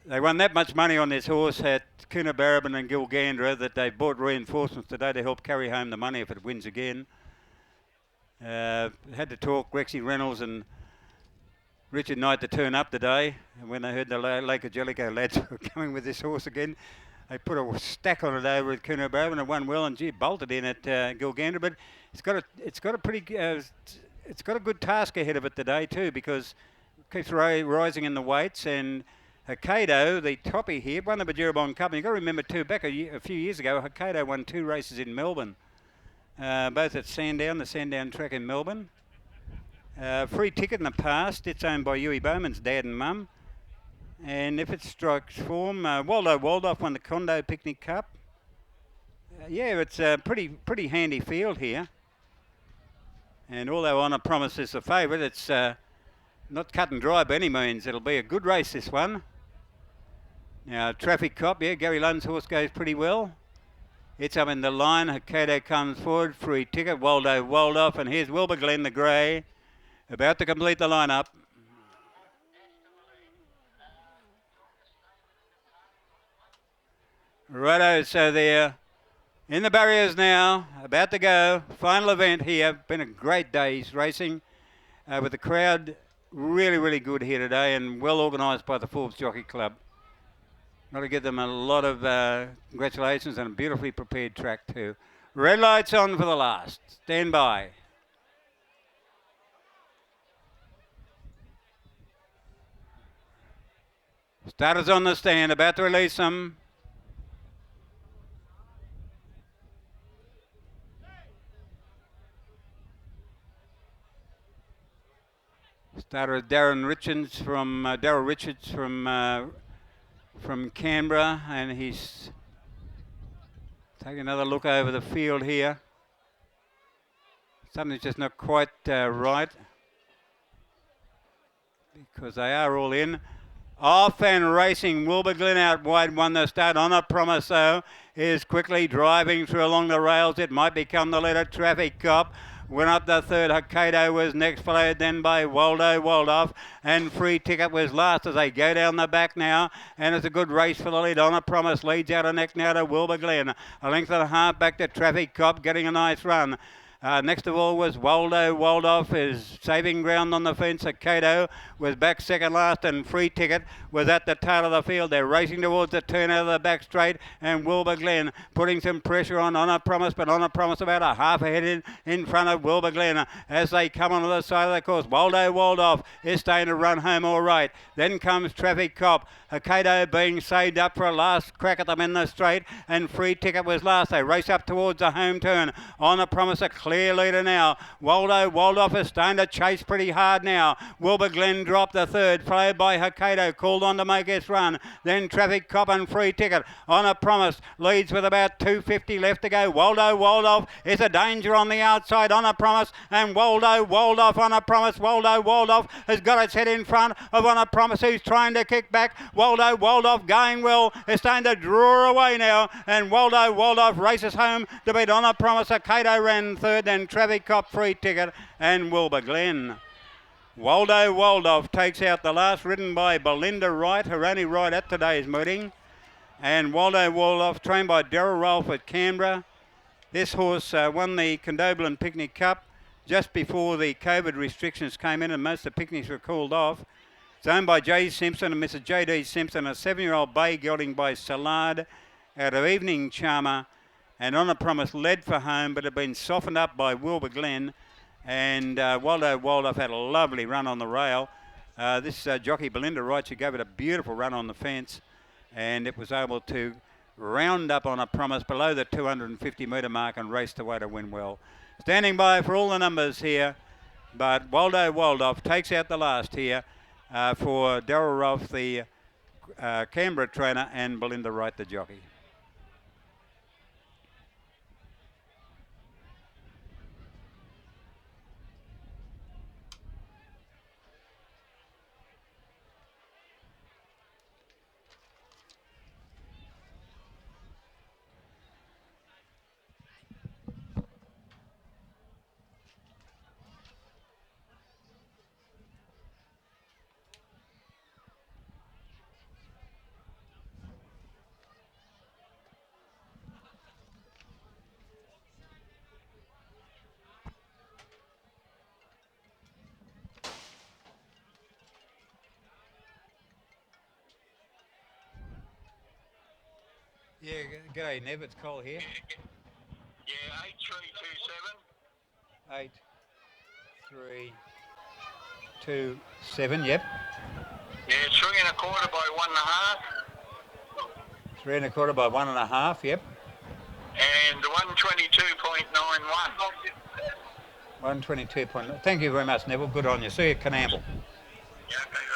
They won that much money on this horse at Coonabarabran and Gilgandra that they bought reinforcements today to help carry home the money if it wins again. Had to talk Rexy Reynolds and Richard Knight to turn up today. And when they heard the Lake of Jellicoe lads were coming with this horse again, they put a stack on it over at Coonabarabran and won well, and gee, bolted in at Gilgandra. But it's got a good task ahead of it today too, because it keeps rising in the weights. And Hokkaido, the toppy here, won the Bajirabong Cup. And you've got to remember too, back a few years ago, Hokkaido won 2 races in Melbourne, both at Sandown, the Sandown track in Melbourne. Free Ticket in the past. It's owned by Huey Bowman's dad and mum. And if it strikes form, Waldo Waldorf won the Condo Picnic Cup. Yeah, it's a pretty handy field here. And although Honour Promise is the favourite, it's not cut and dry by any means. It'll be a good race, this one. Now, Traffic Cop, yeah, Gary Lund's horse goes pretty well. It's up in the line. Hokkaido comes forward. Free Ticket, Waldo Waldorf, and here's Wilbur Glen the grey, about to complete the lineup. Righto, so they're in the barriers now, about to go. Final event here. Been a great day's racing with the crowd really good here today, and well organised by the Forbes Jockey Club. Got to give them a lot of congratulations, and a beautifully prepared track too. Red lights on for the last. Stand by. Starters on the stand, about to release them. Starter Darryl Richards from Canberra, and he's taking another look over the field here. Something's just not quite right, because they are all in. Off and racing, Wilbur Glen out wide, won the start. Honour Promise, though, is quickly driving through along the rails. It might become the leader. Traffic Cop went up the third. Hokkaido was next, followed then by Waldo Waldorf, and Free Ticket was last as they go down the back now, and it's a good race for the lead. Honour Promise leads out of neck now to Wilbur Glen. A length and a half back to Traffic Cop, getting a nice run. Next of all was Waldo Waldorf, is saving ground on the fence. Hokkaido was back second last, and Free Ticket was at the tail of the field. They're racing towards the turn out of the back straight, and Wilbur Glen putting some pressure on Honour Promise, but Honour Promise about a half a head in front of Wilbur Glen as they come on the side of the course. Waldo Waldorf is staying to run home all right. Then comes Traffic Cop. Hokkaido being saved up for a last crack at them in the straight, and Free Ticket was last. They race up towards the home turn. Honour Promise a clear leader now. Waldo Waldorf is starting to chase pretty hard now. Wilbur Glen dropped the third, followed by Hokkaido, called on to make its run. Then Traffic Cop and Free Ticket. Honour Promise leads with about 250 left to go. Waldo Waldorf is a danger on the outside. Honour Promise and Waldo Waldorf. Honour Promise. Waldo Waldorf has got its head in front of Honour Promise, who's trying to kick back. Waldo Waldorf going well, is starting to draw away now, and Waldo Waldorf races home to beat Honour Promise. Hokkaido ran third, then Traffic Cop, Free Ticket, and Wilbur Glen. Waldo Waldorf takes out the last, ridden by Belinda Wright, her only ride at today's meeting. And Waldo Waldorf, trained by Darryl Rolfe at Canberra. This horse won the Condobolin Picnic Cup just before the COVID restrictions came in and most of the picnics were called off. It's owned by J. Simpson and Mrs. J.D. Simpson, a 7-year-old bay gelding by Salard out of Evening Charmer. And Honour Promise led for home, but had been softened up by Wilbur Glen. And Waldo Waldorf had a lovely run on the rail. This jockey, Belinda Wright, she gave it a beautiful run on the fence. And it was able to round up Honour Promise below the 250 metre mark and raced away to win well. Standing by for all the numbers here. But Waldo Waldorf takes out the last here. For Darryl Rolfe, the Canberra trainer, and Belinda Wright, the jockey. Yeah, g'day Nev, it's Cole here. Yeah, 8327. 8327, yep. Yeah, 3 1/4 by 1.5. 3 1/4 by 1.5, yep. And 122.91. 122 point. Thank you very much, Neville. Good on you. See you at Canamble. Yeah, okay.